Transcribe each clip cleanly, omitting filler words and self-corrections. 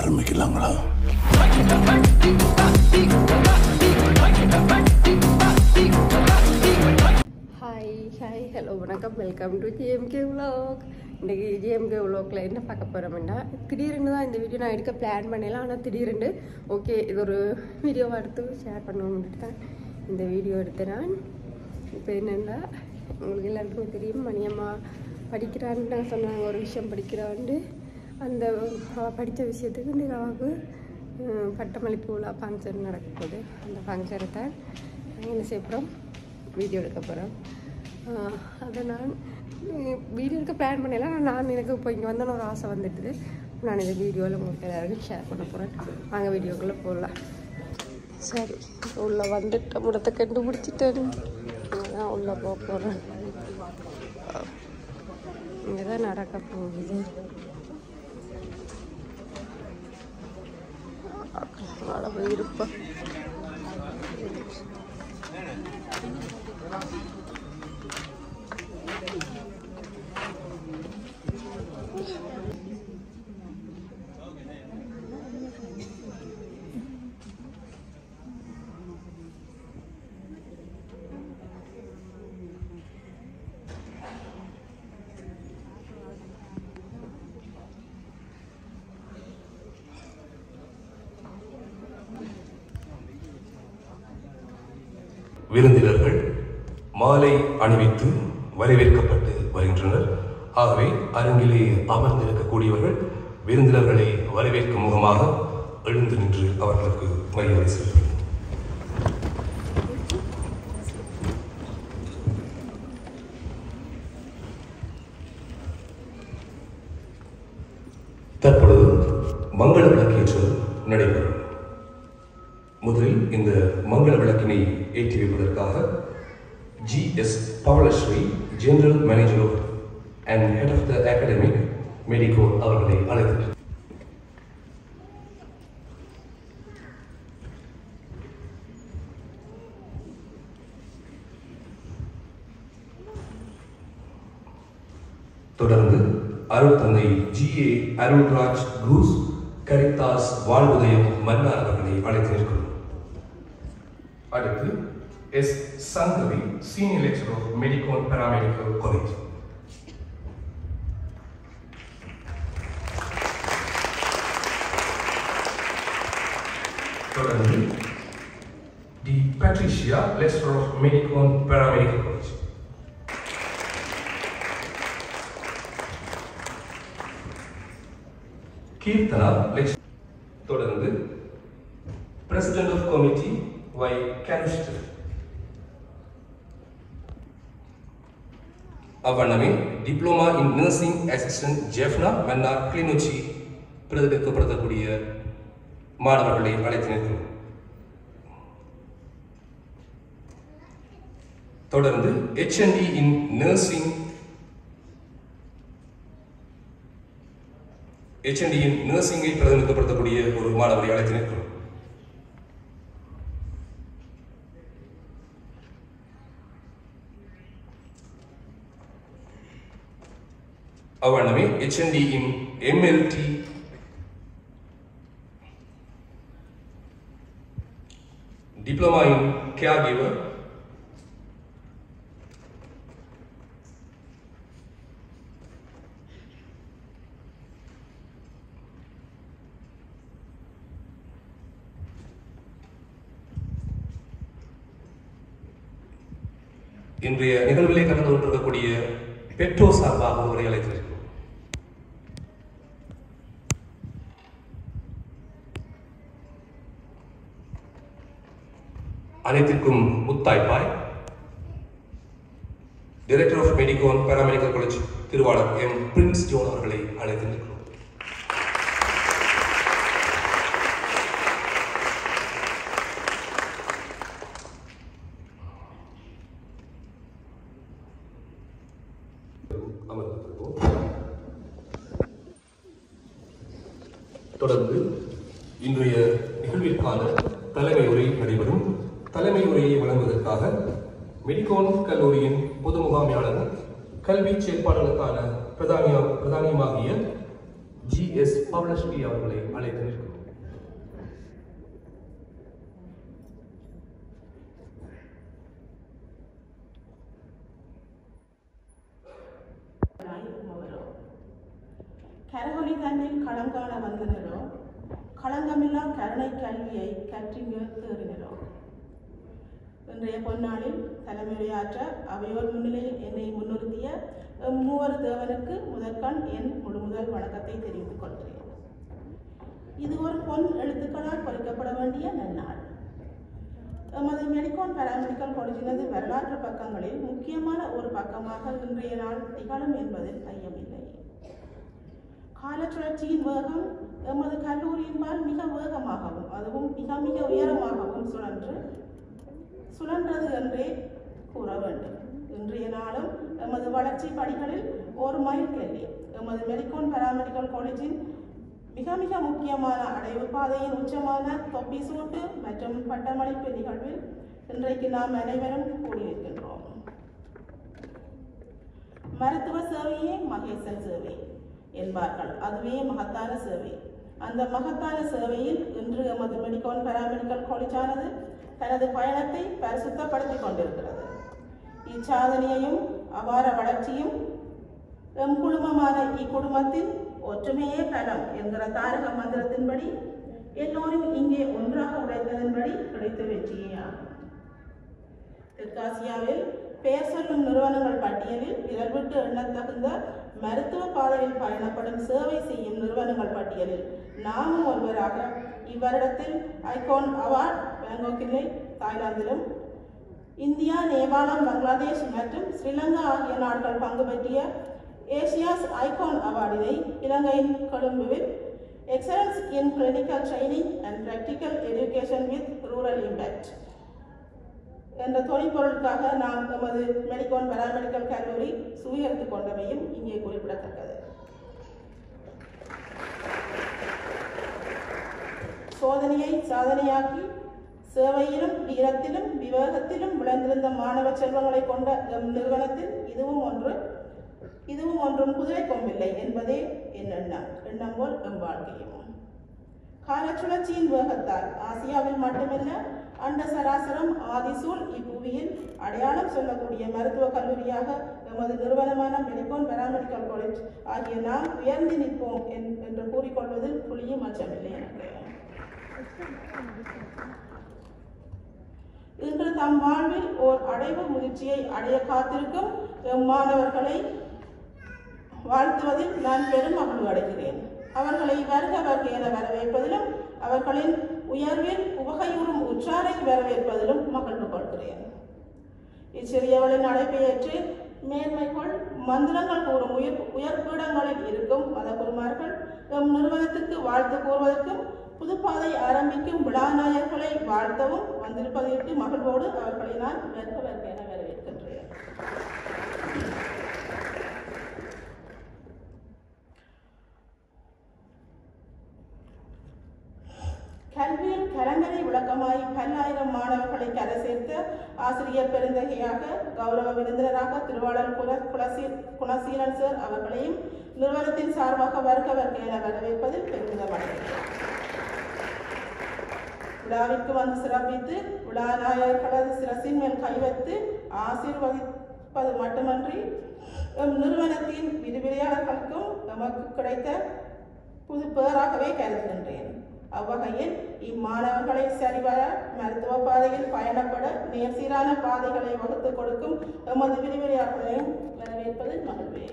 ஆரம்பிக்கலாங்களா? Hi hello வணக்கம், welcome to GMK vlog. இன்றைக்கி ஜிஎம்கே விலாகில் என்ன பார்க்க போகிறோம்னா, திடீர்னு தான் இந்த வீடியோ நான் எடுக்க பிளான் பண்ணலாம். ஆனால் திடீர்னு ஓகே இது ஒரு வீடியோவாக எடுத்து ஷேர் பண்ணணும்னு தான் இந்த வீடியோ எடுத்தேன் நான். இப்போ என்னென்னா, உங்களுக்கு எல்லாருக்குமே தெரியும், மணியம்மா படிக்கிறான்னு சொன்னாங்க, ஒரு விஷயம் படிக்கிறான்ட்டு. அந்த படித்த விஷயத்துக்கு இந்த அவளுக்கு பட்டமளிப்பு விழா ஃபங்க்ஷன் நடக்க போகுது. அந்த ஃபங்க்ஷனை தான் நாங்கள் என்ன செய்ய போகிறோம், வீடியோ எடுக்க போகிறோம். அதை நான் வீடியோ எடுக்க பிளான் பண்ணலாம். நான் எனக்கு இப்போ இங்கே வந்தோன்னு ஒரு ஆசை வந்துட்டுது. நான் இந்த வீடியோவில் உங்களுக்கு எல்லாருக்கும் ஷேர் பண்ண போகிறேன். நாங்கள் வீடியோக்குள்ளே போடலாம். சரி, உள்ளே வந்துட்டு முடத்தை கண்டுபிடிச்சிட்டேன். இங்கே தான் உள்ளே போக போகிறேன். இங்கே தான் நடக்க போகுது. அளவு இருப்பேன். விருந்தினர்கள் மாலை அணிவித்து வரவேற்கப்பட்டு வருகின்றனர். ஆகவே அரங்கிலே அமர்ந்திருக்கக்கூடியவர்கள் விருந்தினர்களை வரவேற்கும் முகமாக எழுந்து நின்று அவர்களுக்கு மரியாதை செலுத்தும். தற்பொழுது மங்கள விளக்கேற்றல் நடைபெறும். முதலில் இந்த மங்கள விளக்கினை ஏற்றி வைப்பதற்காக G.S. Pavlashri, General Manager and Head of the Academic Medical அவர்களை அழைத்தார். தொடர்ந்து அருட்தந்தை G.A. அருள்ராஜ் குரூஸ் கரித்தாஸ் வாழ்வுதயம் மன்னார் அவர்களை அழைத்து நிற்கிறோம். அடுத்து S. Sangavi, senior lecturer of medical paramedical college. தொடர்ந்து D. Patricia, lecturer of medical paramedical college. Keerthana, lecturer. தொடர்ந்து president of committee Y. Canister. அவ்வண்ணமே diploma in nursing assistant Jaffna Mannar Kilinochchi பிரதிநிதித்துவப்படுத்தக்கூடிய மாணவர்களை அழைத்து நிற்கிறோம். தொடர்ந்து HND இன் நர்சிங் நர்சிங்கை பிரதிநிதித்துவப்படுத்தக்கூடிய ஒரு மாணவரை அழைத்து நிற்கிறோம். அவ்வண்ணமே HND in MLT diploma in care giver இன்றைய நிகழ்விலே கலந்து கொண்டிருக்கக்கூடிய பெற்றோர் சார்பாக ஒருவரை அழைத்திருக்கிறோம். அனைத்திற்கும் முத்தாய்ப்பாய் director of medical paramedical college திருவாளர் M. பிரின்ஸ் ஜோன் அவர்களை அழைத்திருக்கிறோம். தொடர்ந்து இன்றைய நிகழ்விற்கான தலைமை உரை நடைபெறும். தலைமை உரையை வழங்குவதற்காக மெடிக்கல் கல்லூரியின் பொது முகாமையாளர் கல்வி செயற்பாடுகளுக்கான பிரதானியமாகிய GS பவலஸ்ரீ அவர்களை அழைத்து நிற்கிறோம். கரகொலி தன்னில் களங்காண வந்தனரோ, களங்கமில்லா கருணை கல்வியை கற்றிங்க தேறினரோ. இன்றைய பொன்னாளில் தலைமையுரையாற்ற அவையோர் முன்னிலையில் என்னை முன்னிறுத்திய மூவர் தேவனுக்கு முதற்கண் என் முழுமுதல் வணக்கத்தை தெரிவித்துக் கொள்கிறேன். இது ஒரு பொன் எழுத்துக்களால் பொறிக்கப்பட வேண்டிய நன்னாள். எமது மெடிக்கோன் பாராமெடிக்கல் காலேஜினது வரலாற்று பக்கங்களில் முக்கியமான ஒரு பக்கமாக இன்றைய நாள் திகழும் என்பதில் ஐயமில்லை. காலச்சுழற்சியின் வேகம் எமது கல்லூரியின்பால் மிக வேகமாகவும் அதுவும் மிக மிக உயரமாகவும் சுழன்றது என்றே கூற வேண்டும். இன்றைய நாளும் எமது வளர்ச்சி படிகளில் ஒரு மைல்கல்லி எமது மெடிக்கோன் பாராமெடிக்கல் காலேஜின் மிக மிக முக்கியமான அடைவு பாதையின் உச்சமான தொப்பி சூட்டு மற்றும் பட்டமளிப்பு நிகழ்வில் இன்றைக்கு நாம் அனைவரும் கூடியிருக்கின்றோம். மருத்துவ சேவையே மகேசன் சேவை என்பார்கள். அதுவே மகத்தான சேவை. அந்த மகத்தான சேவையில் இன்று எமது மெடிக்கோன் பாராமெடிக்கல் காலேஜானது தனது பயணத்தை பரிசுத்தப்படுத்திக் கொண்டிருக்கிறது. இச்சாதனையையும் அபார வளர்ச்சியும் எம் குடும்பமான இக்குடும்பத்தின் ஒற்றுமையே பலம் என்கிற தாரக மந்திரத்தின்படி எல்லோரும் இங்கே ஒன்றாக உழைத்ததன்படி கிடைத்த வெற்றியே ஆகும். தெற்காசியாவில் பெயர் சொல்லும் நிறுவனங்கள் பட்டியலில் விரல்விட்டு எண்ணத்தகுந்த மருத்துவ பாதையில் பயணப்படும் சேவை செய்யும் நிறுவனங்கள் பட்டியலில் நாமும் ஒருவராக இவ்வருடத்தில் ஐகான் அவார்ட் பேங்காக்கிலே தாய்லாந்திலும், இந்தியா, நேபாளம், பங்களாதேஷ் மற்றும் ஸ்ரீலங்கா ஆகிய நாடுகள் பங்கு பெற்றிய ஏசியாஸ் ஐகான் அவார்டினை இலங்கையின் கொழும்புவில் excellence in clinical training and practical education with rural impact என்ற தொழிற்பொருளுக்காக நாம் எமது மெடிக்கோன் பாராமெடிக்கல் கல்லூரி சுவீகரித்துக் கொண்டமையும் இங்கே குறிப்பிடத்தக்கது. சோதனையை சாதனையாக்கி சேவையிலும் வீரத்திலும் விவேகத்திலும் விளைந்திருந்த மாணவ செல்வங்களை கொண்ட எம் நிறுவனத்தில் இதுவும் ஒன்றும் குதிரை கொம்பில்லை என்பதே என் எண்ணம் போல் எம் வாழ்க்கையும். காலச்சுழற்சியின் வேகத்தால் ஆசியாவில் மட்டுமல்ல அண்ட சராசரம் ஆதிசூல் இப்புவியில் அடையாளம் சொல்லக்கூடிய மருத்துவ கல்லூரியாக எமது நிறுவனமான மெடிக்கோன் பாராமெடிக்கல் காலேஜ் ஆகிய நாம் உயர்ந்து நிற்போம் என்று கூறிக்கொள்வதில் புளியும் அச்சமில்லை எனக்கு. இன்று தம் வாழ்வில் ஓர் அடைவு முதிர்ச்சியை அடைய காத்திருக்கும் மாணவர்களை வாழ்த்துவதில் நான் பெரும் மகிழ்வு அடைகிறேன். அவர்களை வருக வருக என வரவேற்பதிலும் அவர்களின் உயர்வில் உவகையுறும் உற்றாரை வரவேற்பதிலும் மகிழ்வு கொள்கிறேன். இச்சிறியவளின் அழைப்பை ஏற்று மேன்மைகள் மந்திரங்கள் கூறும் உயர்பீடங்களில் இருக்கும் மதகுருமார்கள் எம் நிறுவனத்திற்கு வாழ்த்து கூறுவதற்கும் புதுப்பாதை ஆரம்பிக்கும் விழாநாயகர்களை வாழ்த்தவும் வந்திருப்பதற்கு மகிழ்வோடு அவர்களை நான் வருக வருக என வரவேற்கின்றேன். கல்வியில் கலங்கரை விளக்கமாய் பல்லாயிரம் மாணவர்களை கரை சேர்த்த ஆசிரியர் பெருந்தகையாக கௌரவ விருந்தினராக திருவாளர் குணசீலன் சார் அவர்களையும் நிறுவனத்தின் சார்பாக வருக வருக என வரவேற்பதில் பெருமிதம் அடைகிறேன். விழாவிற்கு வந்து சிறப்பித்து விழாநாயகர்களது சிரசின் மேல் கைவைத்து ஆசீர்வதிப்பது மட்டுமன்றி நிறுவனத்தின் விரிவுரையாளர்களுக்கும் நமக்கு கிடைத்த புது பேராகவே கருதுகின்றேன். அவ்வகையில் இம்மாணவர்களை சரிவர மருத்துவ பாதையில் பயணப்பட நேர்சீரான பாதைகளை வகுத்துக் கொடுக்கும் எமது விரிவுரையாளர்களையும் வரவேற்பது மகிழ்வே.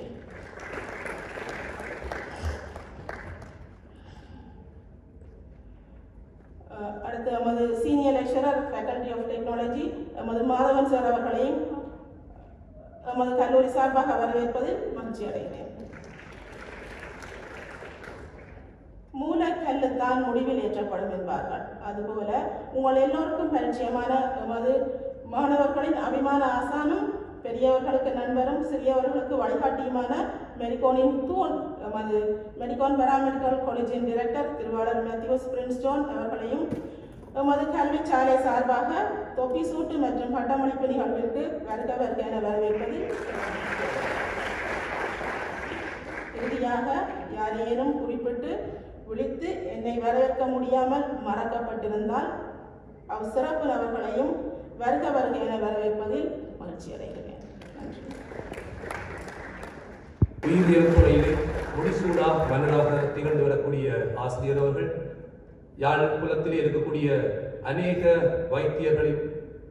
அடுத்து எமது senior lecturer faculty of technology எமது மாதவன் சார் அவர்களையும் எமது கல்லூரி சார்பாக வரவேற்பதில் மகிழ்ச்சி அடைகிறேன். மூலக்கல்லுத்தான் முடிவில் ஏற்றப்படும் என்பார்கள். அதுபோல உங்கள் எல்லோருக்கும் பரிச்சயமான எமது மாணவர்களின் அபிமான ஆசானும் பெரியவர்களுக்கு நண்பரும் சிறியவர்களுக்கு வழிகாட்டியுமான மெடிக்கோனின் தூண் எமது மெடிக்கோன் பாராமெடிக்கல் காலேஜின் டைரக்டர் திருவாளர் மேத்யூஸ் பிரின்ஸ்டோன் அவர்களையும் எமது கல்வி சாலை சார்பாக தொப்பி சூட்டு மற்றும் பட்டமளிப்பு நிகழ்விற்கு வருக வருக என வரவேற்பதில் இறுதியாக யாரேனும் குறிப்பிட்டு விழித்து என்னை வரவேற்க முடியாமல் மறக்கப்பட்டிருந்தால் சிறப்பு நபர்களையும் வருக வருக என வரவேற்பதில் மகிழ்ச்சி அடைகிறேன். நன்றி. உயிரியல் துறையிலே முடிசூடா மன்னராக திகழ்ந்து வரக்கூடிய ஆசிரியர் அவர்கள் யாழ் புலத்திலே இருக்கக்கூடிய அநேக வைத்தியர்களின்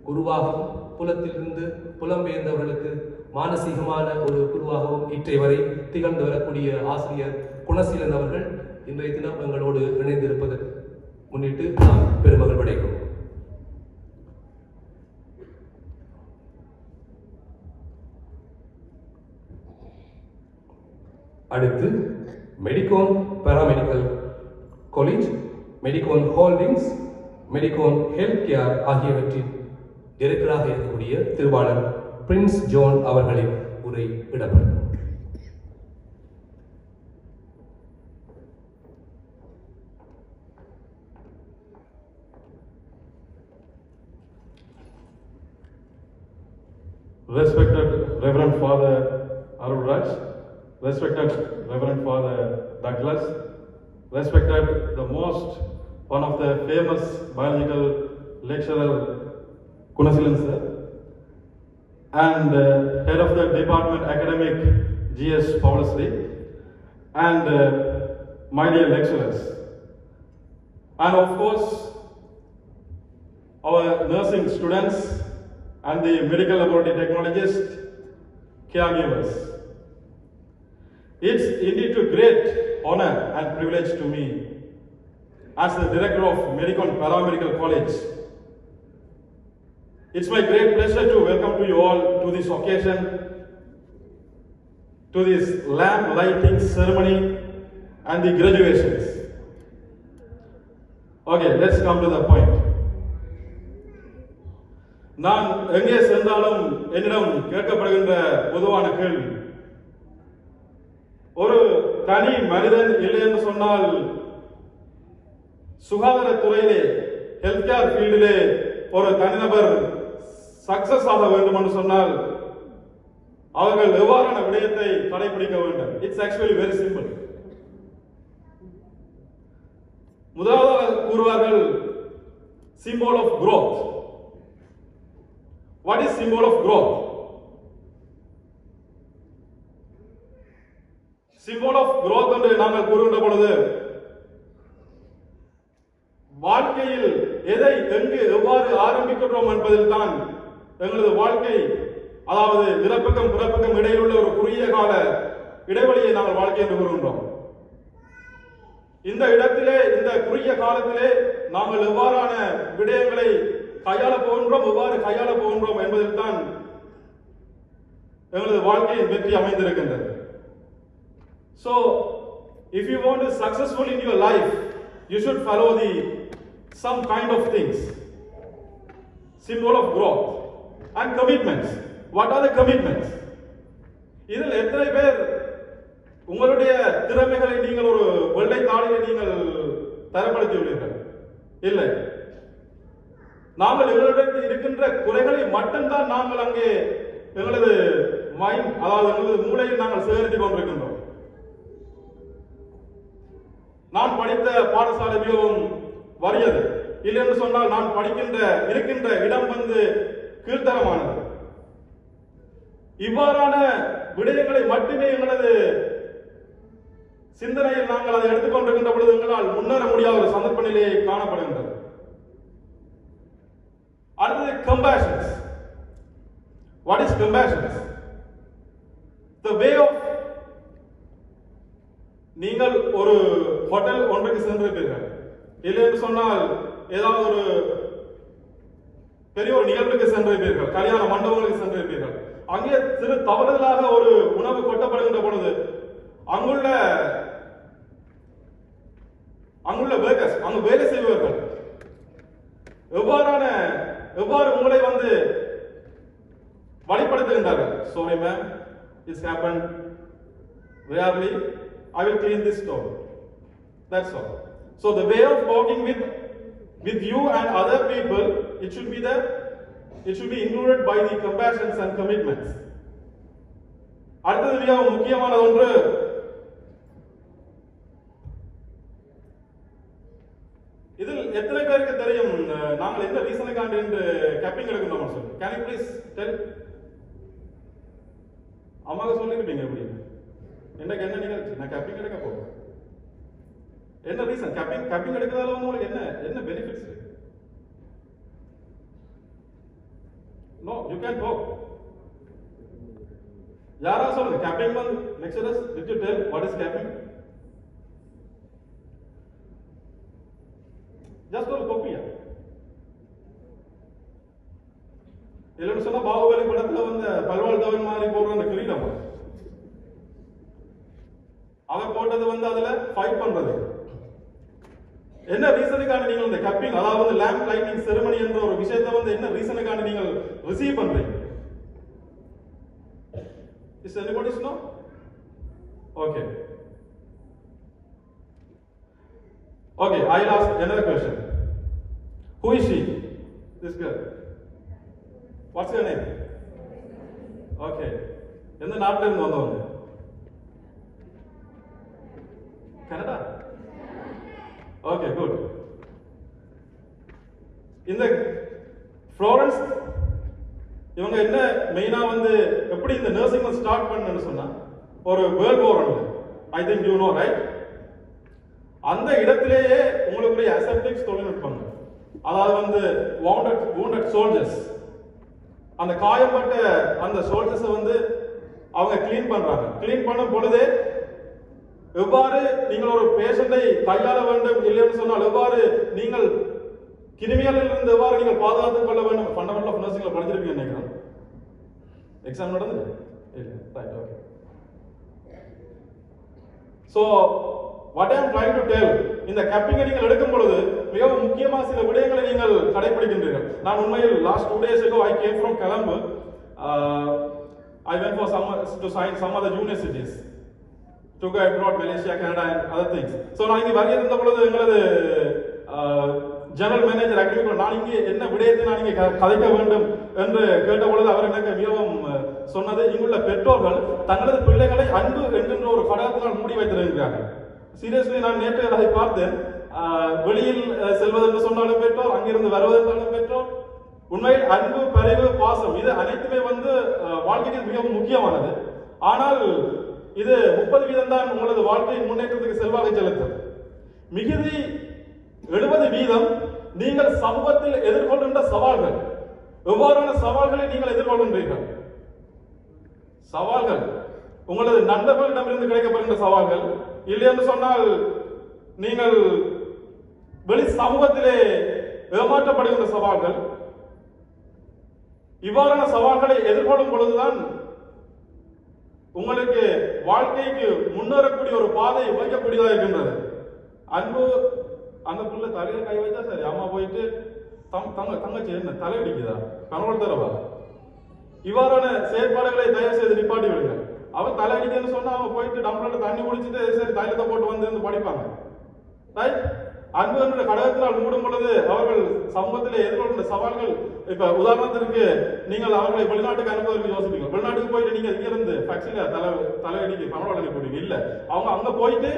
குருவாகவும் புலத்திலிருந்து புலம்பெயர்ந்தவர்களுக்கு மானசீகமான ஒரு குருவாகவும் இற்றை வரை திகழ்ந்து வரக்கூடிய ஆசிரியர் குணசீலன் அவர்கள் இன்றைய தினம் எங்களோடு இணைந்திருப்பதை முன்னிட்டு நாம் பெருமகள் அடைகிறோம். அடுத்து Medicon paramedical college, Medicon holdings, Medicon health care ஆகியவற்றின் டைரக்டராக இருக்கக்கூடிய திருவாளர் பிரின்ஸ் ஜோன் அவர்களின் உரை இடம்பெறும். Respected Reverend Father Arulraj, respected Reverend Father Douglas, respected one of the famous biological lecturer Kunasilan sir, and head of the department academic G.S. Paulusri, and my dear lecturers, and of course our nursing students and the medical laboratory technologists, caregivers. It's indeed a great honor and privilege to me as the director of Medicon Paramedical College. It's my great pleasure to welcome to you all to this occasion, to this lamp lighting ceremony and the graduations. Okay, let's come to the point. நான் எங்கே சென்றாலும் என்னிடம் கேட்கப்படுகின்ற பொதுவான கேள்வி, ஒரு தனி மனிதன் இல்லை என்று சொன்னால் சுகாதாரத்துறையிலே ஹெல்த் கேர் ஃபீல்டிலே ஒரு தனிநபர் சக்சஸ் ஆக வேண்டும் என்று சொன்னால் அவர்கள் எவ்வாறான விடயத்தை கடைபிடிக்க வேண்டும்? It's actually very simple. முதலாவதாக கூறுவார்கள் symbol of growth. What is symbol of growth? Symbol of growth என்று நாங்கள் கூறுகின்ற பொழுது வாழ்க்கையில் எதை எங்கு எவ்வாறு ஆரம்பிக்கின்றோம் என்பதில் தான் எங்களது வாழ்க்கை, அதாவது இறப்புக்கும் பிறப்புக்கும் இடையில் உள்ள ஒரு குறுகிய கால இடைவெளியை நாங்கள் வாழ்க்கை என்று கூறுகின்றோம். இந்த இடத்திலே, இந்த குறுகிய காலத்திலே நாங்கள் எவ்வாறான விடயங்களை கையாள போகின்றோம், எவ்வாறு கையாள போகின்றோம் என்பதில் தான் எங்களது வாழ்க்கையின் வெற்றி அமைந்திருக்கின்றது. So, if you want to be successful in your life, you should follow some kind of things. Symbol of growth and commitments. What are the commitments? இதில் எத்தனை பேர் உங்களுடைய திறமைகளை நீங்கள் ஒரு வெள்ளை தாளிலே நீங்கள் தரப்படுத்தி உள்ளீர்கள்? இல்லை. நாங்கள் எங்களிடத்தில் இருக்கின்ற குறைகளை மட்டும்தான் நாங்கள் அங்கே எங்களது மைண்ட், அதாவது எங்களது மூளையில் நாங்கள் சேகரித்துக் கொண்டிருக்கின்றோம். நான் படித்த பாடசாலை மிகவும் வறியது, இல்லை என்று சொன்னால் நான் இருக்கின்ற இடம் கீழ்த்தரமானது. இவ்வாறான விடயங்களை மட்டுமே எங்களது சிந்தனையில் நாங்கள் அதை எடுத்துக்கொண்டிருக்கின்ற பொழுது எங்களால் முன்னேற முடியாத ஒரு சந்தர்ப்ப நிலையை காணப்படுகின்றது. அடுத்தது compassion. What is compassion? The way of, நீங்கள் ஒரு ஹோட்டல் ஒன்றுக்கு சென்றிருப்பீர்கள், இல்லை என்று சொன்னால் ஏதாவது ஒரு பெரிய ஒரு நிகழ்வுக்கு சென்றிருப்பீர்கள், கல்யாண மண்டபங்களுக்கு சென்றிருப்பீர்கள். அங்கே சிறு தவறுதலாக ஒரு உணவு கொட்டப்படுகின்ற பொழுது அங்குள்ள வேர்க்கர்ஸ், அங்கு வேலை செய்பவர்கள் எவ்வாறு உங்களை வழிபடுத்துகின்றார்கள். Sorry ma'am, it's happened rarely. I will clean this stove. That's all. So the way of talking with you and other people, it should be included by the compassions and commitments. அடுத்தது மிக முக்கியமான ஒன்று இதில் எத்தனை பேருக்கு தெரியும் நாங்கள் என்ன ரீசனுக்காண்டி கேப்பிங் எடுக்கணும் சொல்லி? Can you please tell? அம்மாவுக்கு சொல்லிருப்பீங்க எப்படி? எனக்கு என்ன நிகழ்ச்சி? நான் கேப்பிங் எடுக்க போறேன். என்ன ரீசன்? கேப்பிங் எடுக்கிறதால வந்து உங்களுக்கு என்ன benefits? No, you can talk. யாரா சொல்லுங்க கேப்பிங் வந்து lecturers did you tell what is capping? Just ஒரு கோப்பியா இல்லைன்னு சொன்னா பாகுபலி படத்துல வந்து பல்வாள் தவன் மாதிரி போடுற அந்த கிரீடம் அவர் போட்டது வந்து அதுல ஃபைட் பண்றது. என்ன ரீசனுக்கான நீங்கள் இந்த கப்பிங் அதாவது லேம்ப் லைட்டிங் செரிமனி என்ற ஒரு விஷயத்தை வந்து என்ன ரீசனுக்கான நீங்கள் ரிசீவ் பண்றீங்க? Is anybody know? Okay. Okay, I'll ask another question. Who is she? This girl. What's your name? Okay. எந்த நாட்டில இருந்து வந்தவங்க? கனடா? Okay, good. இந்த ஃப்ளோரன்ஸ் இவங்க என்ன மெயினா வந்து எப்படி இந்த நர்சிங் ஸ்டார்ட் பண்ணனும்னு சொன்னா ஒரு world war I think you know right. அந்த இடத்திலேயே உங்களுக்கு அசெப்டிக்ஸ் தொழில்நுட்பங்கள் அதாவது வந்து wounded soldiers அந்த காயப்பட்ட அந்த சோல்ஜர்ஸை வந்து அவங்க கிளீன் பண்றாங்க. கிளீன் பண்ணும் பொழுது எவ்வாறு நீங்கள் ஒரு பேஷண்டை கையாள வேண்டும் இல்லைன்னு சொன்னால் எவ்வாறு நீங்கள் கிருமிகளில் இருந்து எவ்வாறு நீங்கள் பாதுகாத்துக் கொள்ள வேண்டும் ஃபண்டமெண்டல் ஆஃப் நர்சிங்ல படிச்சிருப்பீங்க நினைக்கிறேன். எக்ஸாம் நடந்தது இல்ல right okay. So what I am trying to tell இந்த கப்பிங்கை நீங்கள் எடுக்கும் பொழுது மிகவும் முக்கியமான சில விடயங்களை நீங்கள் கடைபிடிக்கின்றீர்கள். நான் உண்மையில் last 2 days ago I came from Colombo. I went for to sign some other universities to go abroad, Malaysia, Canada and other things. So நான் இங்க வரைய இருந்த பொழுது எங்களது ஜெனரல் மேனேஜர் அக்ரிமெண்ட் நான் இங்கே என்ன விடயத்தை நான் இங்கே கதைக்க வேண்டும் என்று கேட்ட பொழுது அவர் எனக்கு மிகவும் சொன்னது இங்குள்ள பெற்றோர்கள் தங்களது பிள்ளைகளை அன்பு என்கின்ற ஒரு கடகத்தினால் மூடி வைத்திருக்கிறார்கள். சீரியஸ்லி நான் நேற்று அதை பார்த்தேன். வெளியில் செல்வதென்று சொன்னாலும் பெற்றோர், அங்கிருந்து வருவதென்றாலும் பெற்றோர். உண்மையில் அன்பு, பரிவு, பாசம் இது அனைத்துமே வந்து வாழ்க்கைக்கு மிகவும் முக்கியமானது. ஆனால் இது 30% தான் உங்களது வாழ்க்கையின் முன்னேற்றத்துக்கு செல்வாக்கு செலுத்தும். மிகுதி 70% நீங்கள் சமூகத்தில் எதிர்கொள்கின்ற சவால்கள். எவ்வாறான சவால்களை நீங்கள் எதிர்கொள்கின்றீர்கள்? சவால்கள் உங்களது நண்பர்களிடமிருந்து கிடைக்கப்படுகின்ற சவால்கள், இல்லை என்று சொன்னால் நீங்கள் வெளி சமூகத்திலே ஏமாற்றப்படுகின்ற சவால்கள். இவ்வாறான சவால்களை எதிர்கொள்ளும் பொழுதுதான் உங்களுக்கு வாழ்க்கைக்கு முன்னேறக்கூடிய ஒரு பாதை வைக்கக்கூடியதாக இருக்கின்றது. அன்பு அந்த புள்ள தலையில கை வைத்தா சரி, அம்மா போயிட்டு தங்கச்சி என்ன தலை அடிக்குதா கனவுள் தரவா, இவ்வாறான செயற்பாடுகளை தயவு செய்து நிப்பாட்டி விடுங்க. அவன் தலை அடிக்கன்னு சொன்னா அவன் போயிட்டு டம்ளர்ல தண்ணி குடிச்சிட்டு சரி தைலத்தை போட்டு வந்து படிப்பாங்க. ரைட்? அன்பு என்ற கடகத்தினால் மூடும் பொழுது அவர்கள் சமூகத்திலே எதிர்கொள்கின்ற சவால்கள். இப்ப உதாரணத்திற்கு நீங்கள் அவர்களை வெளிநாட்டுக்கு அனுப்புவதற்கு யோசிப்பீங்க. வெளிநாட்டுக்கு போயிட்டு நீங்க இங்கிருந்து ஃபேக்டரியில தலையடிக்கு கனவுடனே போடுவீங்க. இல்ல, அவங்க அங்க போயிட்டு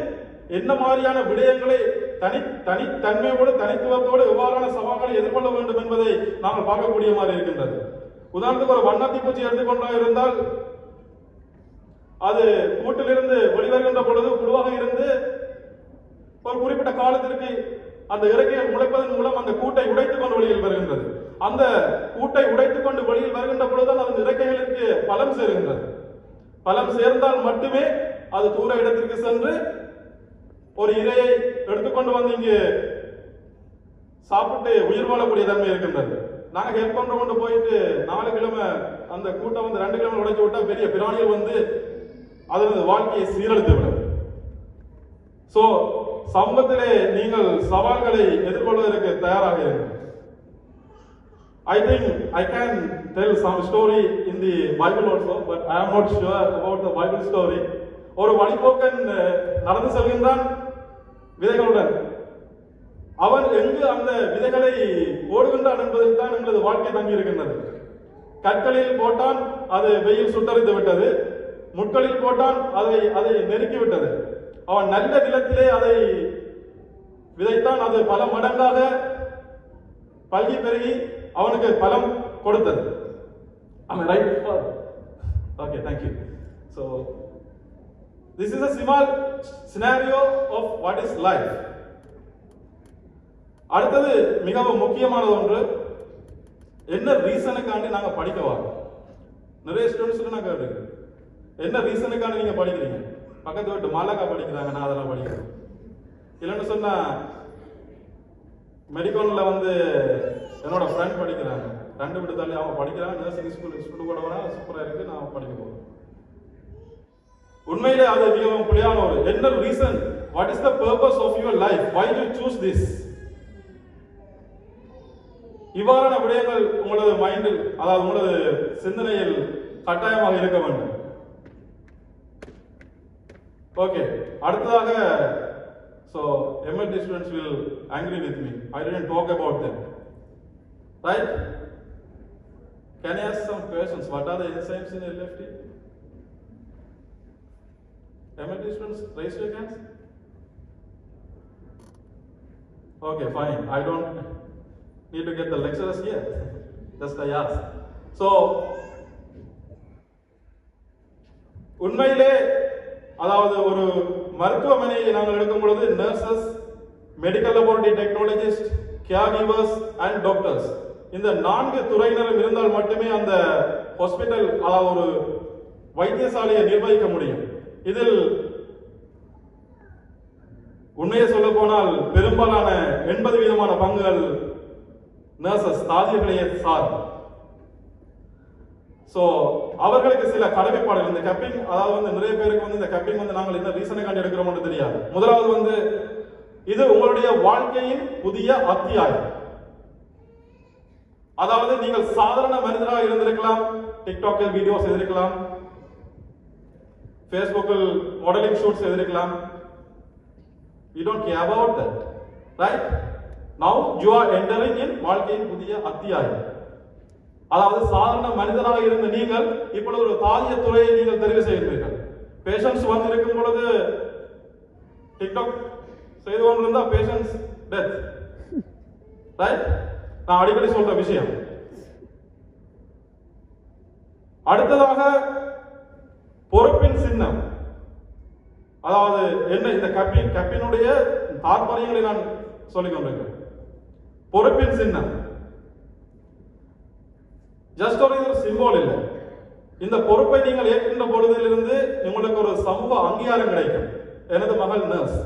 என்ன மாதிரியான விடயங்களை தனித்தன்மையோடு தனித்துவத்தோடு எவ்வாறான சவால்களை எதிர்கொள்ள வேண்டும் என்பதை நாங்கள் பார்க்கக்கூடிய மாதிரி இருக்கின்றது. உதாரணத்துக்கு ஒரு வண்ணாத்தி பூச்சி எடுத்துக்கொண்டா இருந்தால் அது கூட்டிலிருந்து வெளிவருகின்ற பொழுது குழுவாக இருந்து ஒரு குறிப்பிட்ட காலத்திற்கு அந்த இறக்கைகள் முளைப்பதன் மூலம் அந்த கூட்டை உடைத்துக் கொண்டு வெளியில் வருகின்றது. அந்த கூட்டை உடைத்துக் கொண்டு வெளியில் வருகின்ற பொழுதுதான் அந்த இறக்கைகளுக்கு பலம் சேருகின்றது. பலம் சேர்ந்தால் மட்டுமே அது தூர இடத்திற்கு சென்று ஒரு இரையை எடுத்துக்கொண்டு வந்து இங்கு சாப்பிட்டு உயிர் வாழக்கூடிய தன்மை இருக்கின்றது. நாங்க ஹெல்ப் பண்ற கொண்டு போயிட்டு 4 கிலோமீட்டர் அந்த கூட்டம் வந்து 2 கிலோமீட்டர் உடைச்சு விட்டா பெரிய பிராணிகள் வந்து அதனது வாழ்க்கையை சீரழித்து விடும். சோ சமூகத்திலே நீங்கள் சவால்களை எதிர்கொள்வதற்கு தயாராக இருங்கள். I think I can tell some story in the Bible also, but I am not sure about the Bible story. ஒரு வழிபோக்கன் நடந்து செல்கின்றான் விதைகளுடன். அவன் எங்கு அந்த விதைகளை ஓடுகின்றான் என்பதில் தான் எங்களது வாழ்க்கை தங்கி இருக்கின்றது. கற்களில் போட்டான், அது வெயில் சுட்டரித்து விட்டது. முட்களில் போட்டான், அதை நெருக்கி விட்டது. அவன் நல்ல நிலத்திலே அதை விதைத்தான், அது பல மடங்காக பல்கி பெருகி அவனுக்கு பலம் கொடுத்தது. Am I right? Okay, thank you. So this is a small scenario of what is life. அடுத்தது மிகவும் முக்கியமான ஒன்று, என்ன ரீசனுக்காண்டி நாங்க படிக்க வரோம். நிறைய ஸ்டூடெண்ட்ஸ் நான் கேட்டிருக்கேன், என்ன ரீசனுக்காண்டி நீங்க படிக்கிறீங்க? பக்கத்து வீட்டு மாலாக்கா படிக்கிறாங்க, நான் அதெல்லாம் படிக்கிறேன். இல்லைன்னு சொன்னா மெடிக்கல்ல வந்து என்னோட ஃப்ரெண்ட் படிக்கிறாங்க, 2 வீட்டு தள்ளி அவங்க படிக்கிறாங்க, நர்சிங் ஸ்கூல் கூட வரா, சூப்பரா இருக்கு, நான் படிக்க போறேன். உண்மையிலே அது மிகவும் புரியான ஒரு என்ன reason, what is the purpose of your life, why to choose this? இவ்வாறான விடயங்கள் உங்களது மைண்டில், அதாவது உங்களது சிந்தனையில் கட்டாயமாக இருக்க வேண்டும். ஓகே, அடுத்ததாக so MLT students will agree with me, I didn't talk about them, right? Can I ask some questions? What are the enzymes in LFT? MLT students, raise your hands. Okay, fine, I don't need to get the lecturers here, just I ask. So உண்மையிலே அதாவது ஒரு மருத்துவமனையை நாங்கள் எடுக்கும் பொழுது nurses, medical laboratory technologist, care givers and doctors, இந்த 4 துறையினரும் இருந்தால் மட்டுமே அந்த ஹாஸ்பிட்டல், அதாவது ஒரு வைத்தியசாலையை நிர்வகிக்க முடியும். இதில் உண்மையை சொல்ல போனால் பெரும்பாலான 80% பங்குகள் நர்சஸ், தாதியர்களையே சாரும். சோ அவர்களுக்கு சில கடமைப்பாடுகள், இந்த கப்பிங், அதாவது வந்து நிறைய பேருக்கு வந்து இந்த கப்பிங் வந்து நாங்கள் என்ன ரீசனுக்காண்டி எடுக்கிறோம்னு தெரியாது. முதலாவது வந்து இது உங்களுடைய வாழ்க்கையின் புதிய அத்தியாயம். அதாவது நீங்கள் சாதாரண மனிதராக இருந்திருக்கலாம், டிக்டாக்கில் வீடியோஸ் செய்திருக்கலாம், ஃபேஸ்புக்கில் மாடலிங் ஷூட் செய்திருக்கலாம். You don't care about that, right? Now you are entering in வாழ்க்கையின் புதிய அத்தியாயம். அதாவது சாதாரண மனிதராக இருந்த நீங்கள் இப்பொழுது ஒரு தாதிய துறையை நீங்கள் தெரிவு செய்கிறீர்கள். பேஷண்ட்ஸ் வந்து இருக்கும் பொழுது டிக்டாக் செய்து கொண்டிருந்தா பேஷண்ட்ஸ் டெத், ரைட்? நான் அடிக்கடி சொல்ற விஷயம். அடுத்ததாக பொறுப்பின் சின்னம், அதாவது என்ன, இந்த கப்பினுடைய தாற்பயங்களை நான் சொல்லிக் கொண்டிருக்கிறேன். பொறுப்பின் சின்னம் ஜஸ்ட் ஒரு சிம்போல் இல்லை. இந்த பொறுப்பை நீங்கள் ஏற்கின்ற பொழுதிலிருந்து உங்களுக்கு ஒரு சமூக அங்கீகாரம் கிடைக்கும். எனது மகள் நர்ஸ்.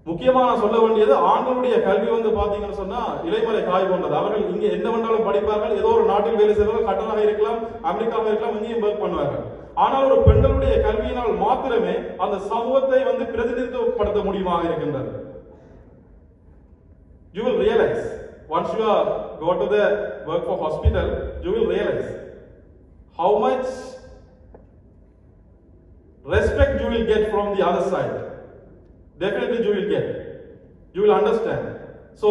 முக்கியமா நான் சொல்ல வேண்டியது, ஆண்களுடைய கல்வி வந்து பாத்தீங்கன்னு சொன்னா இலைமலை காய் கொண்டது. அவர்கள் இங்க என்ன வேண்டாலும் படிப்பார்கள், ஏதோ ஒரு நாட்டில் வேலை செய்வார்கள், கட்டணாக இருக்கலாம், அமெரிக்காவில் இருக்கலாம், இங்கேயும் ஒர்க் பண்ணுவார்கள். ஆனால் ஒரு பெண்களுடைய கல்வியினால் மாத்திரமே அந்த சமூகத்தை வந்து பிரதிநிதித்துவப்படுத்த முடியுமாக இருக்கின்றது. You will realize once you go to the work for hospital, you will realize how much respect you will get from the other side. Definitely you will get, you will understand. So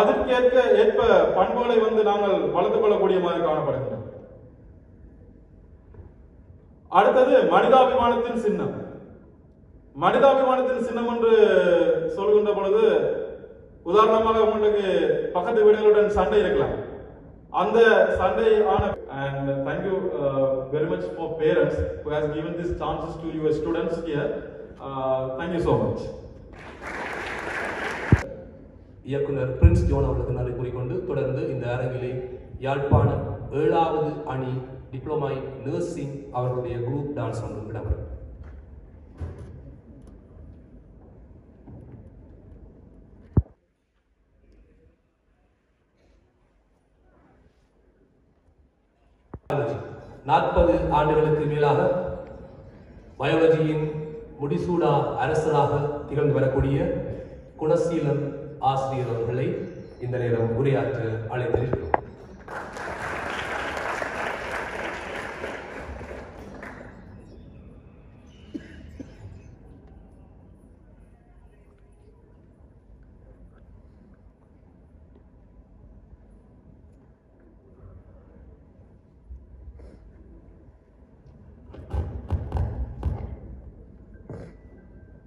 அதற்கேற்ற ஏற்ப பண்புகளை வந்து நாங்கள் வளர்த்துக் கொள்ளக்கூடிய மாதிரி காணப்படுகின்றன. அடுத்தது மனிதாபிமானத்தின் சின்னம். மனிதாபிமானத்தின் சின்னம் என்று சொல்கின்ற பொழுது, உதாரணமாக உங்களுக்கு பக்கத்து வீடுகளுடன் சண்டை இருக்கலாம். அந்த சண்டை ஆன, and thank you very much for parents who has given these chances to your students here. Thank you so much. இயக்குனர் பிரின்ஸ் ஜோன் அவர்களுக்கு நன்றி கூறிக்கொண்டு தொடர்ந்து இந்த அரங்கிலே யாழ்ப்பாணம் 7வது அணி டிப்ளமா நர்சிங் அவர்களுடைய குரூப் டான்ஸ் ஒன்று இடம்பெறும். பயாலஜி 40 ஆண்டுகளுக்கு மேலாக பயாலஜியின் முடிசூடா அரசராக திகழ்ந்து வரக்கூடிய குணசீலன் ஆசிரியர் அவர்களை இந்த நேரம் உரையாற்ற அழைத்திருக்கிறோம்.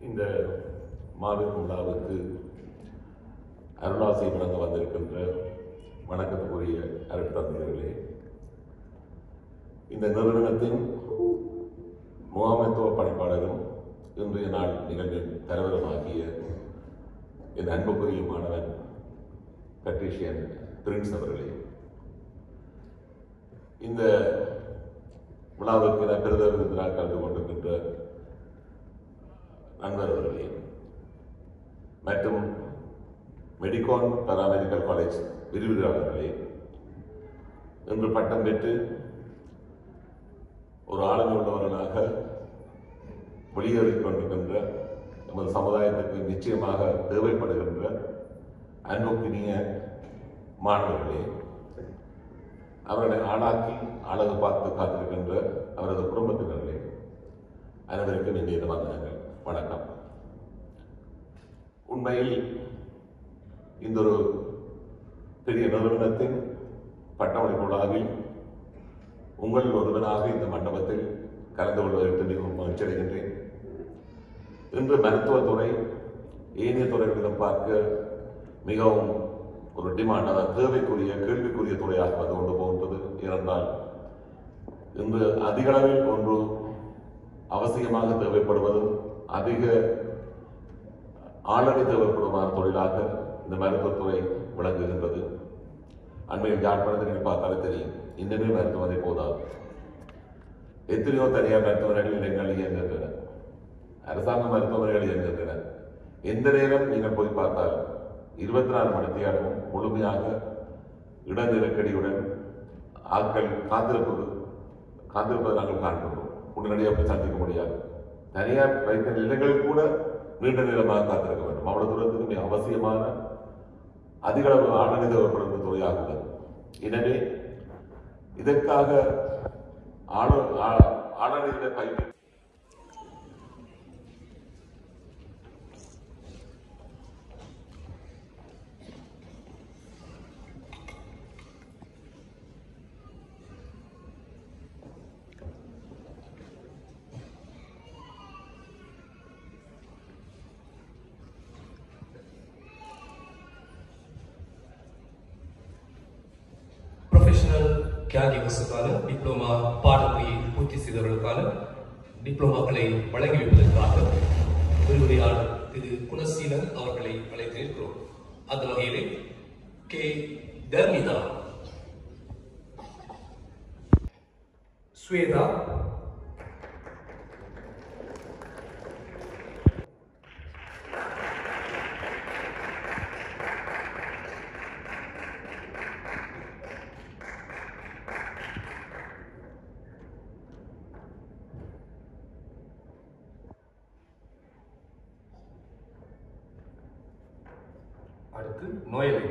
இந்த மாபெரும் விழாவுக்கு அருளாசை வழங்க வந்திருக்கின்ற வணக்கத்துக்குரிய அருட்தந்தையர்களே, இந்த நிறுவனத்தின் முகாமைத்துவ பணிப்பாளரும் இன்றைய நாள் நிகழ்வின் தலைவருமாகிய என் அன்புக்குரிய மாணவன் பட்ரிஷியன் பிரின்ஸ் அவர்களே, இந்த விழாவுக்கு பிரத விருந்தினால் கலந்து கொண்டிருக்கின்ற நண்பர் அவர்களே மற்றும் மெடிகான் பாராமெடிக்கல் காலேஜ் விரிவுரையாளர்களே, இன்று பட்டம் பெற்று ஒரு ஆளுமை உள்ளவர்களாக வெளியேறிக் கொண்டிருக்கின்ற நமது சமுதாயத்திற்கு நிச்சயமாக தேவைப்படுகின்ற அன்புக்கினிய மாணவர்களே, அவர்களை ஆளாக்கி அழகு பார்த்து காத்திருக்கின்ற அவரது குடும்பத்தினர்களே, அனைவருக்கும் இன்றைய வந்தனங்கள். வணக்கம். உண்மையில் இந்த ஒரு பெரிய நிறுவனத்தின் பட்டமளிப்பு விழாவில் உங்களில் ஒருவனாக இந்த மண்டபத்தில் கலந்து கொள்வதற்கு மிகவும் மகிழ்ச்சி அடைகின்றேன். இன்று மருத்துவத்துறை ஏனைய துறைகளிடம் பார்க்க மிகவும் ஒரு டிமாண்ட், அதாவது தேவைக்குரிய கேள்விக்குரிய துறையாக வந்து கொண்டு போகின்றது. ஏனென்றால் இன்று அதிகளவில் ஒன்று அவசியமாக தேவைப்படுவதும் அதிக ஆளணி தேவைப்படுமான தொழிலாக இந்த மருத்துவத்துறை விளங்குகின்றது. அண்மையில் யாழ்ப்பாணத்தை நீங்கள் பார்த்தாலே தெரியும், இன்னுமே மருத்துவமனை போதாது. எத்தனையோ தனியார் மருத்துவமனைகள் நிலையங்கள் இயங்குகின்றன, அரசாங்க மருத்துவமனைகள் இயங்குகின்றன. எந்த நேரம் நீங்கள் போய் பார்த்தாலும் 24 மணி நேரமும் முழுமையாக இட நெருக்கடியுடன் ஆட்கள் காத்திருப்பதை நாங்கள் காண்கின்றோம். உடனடியாக போய் சந்திக்க முடியாது. தனியார் வைத்திய நிலையங்களில் கூட நீண்ட நேரமாக காத்திருக்க வேண்டும். அவ்வளவு தூரத்துக்கு மிக அவசியமான அதிக அளவு ஆளணி தேவைப்படும் துறையாக உள்ளது. எனவே இதற்காக ஆளணிகளை பயிற்சி ப்ரொஃபஷனல் கேர்கிவர்ஸுக்கான டிப்ளமா பாடமுறையை பூர்த்தி செய்தவர்களுக்கான டிப்ளமாக்களை வழங்கி வைப்பதற்காக விரிவுரையாளர் திரு குணசீலன் அவர்களை அழைத்திருக்கிறோம். அந்த வகையிலே கே தர்மிதா, ஸ்வேதா, அடுத்து நோயலி,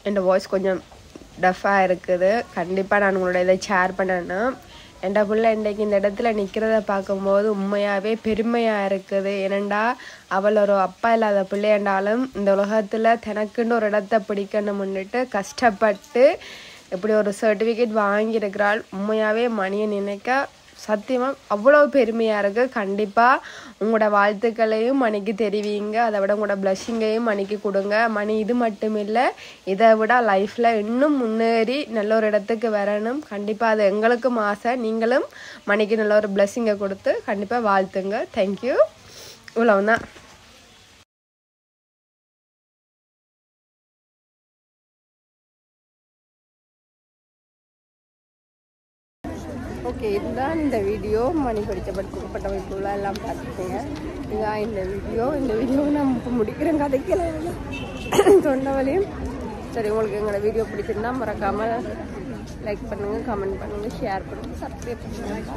என் வாய்ஸ் கொஞ்சம் டஃப்பாக இருக்குது. கண்டிப்பாக நான் உங்களோட இதை ஷேர் பண்ணேன்னா என் பிள்ளை இன்றைக்கு இந்த இடத்துல நிற்கிறத பார்க்கும்போது உண்மையாகவே பெருமையாக இருக்குது. ஏனண்டா அவள் ஒரு அப்பா இல்லாத பிள்ளையாண்டாலும் இந்த உலகத்தில் தனக்குன்னு ஒரு இடத்த பிடிக்கணும் முன்னிட்டு கஷ்டப்பட்டு இப்படி ஒரு சர்டிஃபிகேட் வாங்கியிருக்கிறாள். உண்மையாகவே மணியை நினைக்க சத்தியமாக அவ்வளோ பெருமையாக இருக்குது. கண்டிப்பாக உங்களோட வாழ்த்துக்களையும் மணிக்கு தெரிவிங்க. அதை விட உங்களோட பிளஸ்ஸிங்கையும் மணிக்கு கொடுங்க. மணி இது மட்டும் இல்லை, இதை விட லைஃப்பில் இன்னும் முன்னேறி நல்ல ஒரு இடத்துக்கு வரணும். கண்டிப்பாக அது எங்களுக்கும் ஆசை. நீங்களும் மணிக்கு நல்ல ஒரு பிளஸ்ஸிங்கை கொடுத்து கண்டிப்பாக வாழ்த்துங்க. தேங்க்யூ. இவ்வளவுதான். ஓகே, இதுதான் இந்த வீடியோ. மணி படிக்கப்பட்ட வைப்புலாம் எல்லாம் பார்த்துக்கோங்க. இதுதான் இந்த வீடியோ நான் இப்போ முடிக்கிறேன். கதைக்கெல்லாம் தொண்டவலையும். சரி, உங்களுக்கு எங்களோட வீடியோ பிடிச்சிருந்தா மறக்காமல் லைக் பண்ணுங்கள், கமெண்ட் பண்ணுங்கள், ஷேர் பண்ணுங்கள், சப்ஸ்கிரைப் பண்ணுங்கள்.